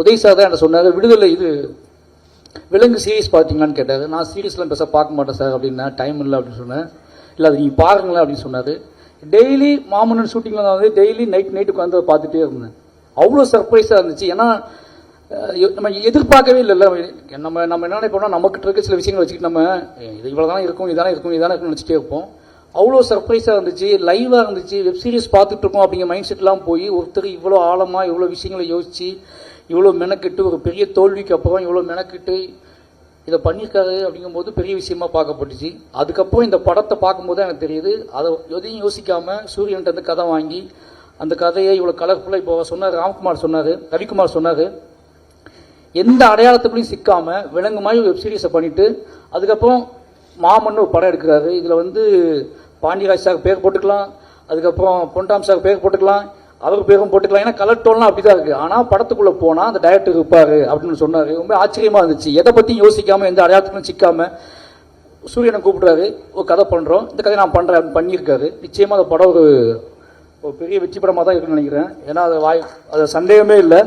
Uday sir தான் என்ன சொன்னார், விடுதலை இது விலங்கு சீரீஸ் பார்த்தீங்களான்னு கேட்டார். நான் சீரீஸ்லாம் பெருசாக பார்க்க மாட்டேன் சார் அப்படின்னா, டைம் இல்லை அப்படின்னு சொன்னேன். இல்லை அது நீங்கள் பாருங்களேன் அப்படின்னு சொன்னார். டெய்லி மாமன்னன் ஷூட்டிங்கில் தான் வந்து டெய்லி நைட்டுக்கு வந்து பார்த்துட்டே இருந்தேன். அவ்வளோ சர்ப்ரைஸாக இருந்துச்சு. ஏன்னா நம்ம எதிர்பார்க்கவே இல்லைல்ல. நம்ம என்ன நினைப்போம்னா, நமக்கு இருக்க சில விஷயங்களை வச்சுக்கிட்டு நம்ம இது இவ்வளோ தானே இருக்கும், இதானே இருக்கும், இதானே இருக்கும்னு நினச்சிட்டே இருப்போம். அவ்வளோ சர்ப்ரைஸாக இருந்துச்சு, லைவாக இருந்துச்சு. வெப் சீரிஸ் பார்த்துட்டு இருக்கோம் அப்படிங்கிற மைண்ட் செட்லாம் போய் ஒருத்தர் இவ்வளோ ஆழமாக இவ்வளோ விஷயங்களை யோசித்து இவ்வளோ மெனக்கிட்டு ஒரு பெரிய தோல்விக்கு அப்புறம் இவ்வளோ மெனக்கிட்டு இதை பண்ணியிருக்காரு அப்படிங்கும்போது பெரிய விஷயமா பார்க்கப்பட்டுச்சு. அதுக்கப்புறம் இந்த படத்தை பார்க்கும்போது தான் எனக்கு தெரியுது, அதை எதையும் யோசிக்காமல் சூரியன்ட்டு வந்து கதை வாங்கி அந்த கதையை இவ்வளோ கலர்ஃபுல்லாக இப்போ சொன்னார் ராம்குமார் சொன்னார், ரவிக்குமார் சொன்னார், எந்த அடையாளத்துக்குள்ளையும் சிக்காமல் விலங்கு மாதிரி வெப் சீரிஸை பண்ணிவிட்டு அதுக்கப்புறம் மாமன்னு ஒரு படம் எடுக்கிறாரு. இதில் வந்து பாண்டியராஜ் சார் பேர் போட்டுக்கலாம், அதுக்கப்புறம் பொன்டாம் சார் பேர் போட்டுக்கலாம், அவருக்கு பேரும் போட்டுக்கலாம். ஏன்னா கலர் டோன்லாம் அப்படி தான் இருக்குது. ஆனால் படத்துக்குள்ளே போனால் அந்த டைரக்டர் இருப்பார் அப்படின்னு சொன்னார். ரொம்ப ஆச்சரியமாக இருந்துச்சு. எதை பற்றியும் யோசிக்காமல் எந்த அடையாளத்துக்கும் சிக்காமல் சூரியனை கூப்பிடுறாரு, ஒரு கதை பண்ணுறோம், இந்த கதை நான் பண்ணுறேன் அப்படின்னு பண்ணியிருக்காரு. நிச்சயமாக அந்த படம் ஒரு பெரிய வெற்றி படமாக தான் இருக்குன்னு நினைக்கிறேன். ஏன்னா அது சந்தேகமே இல்லை.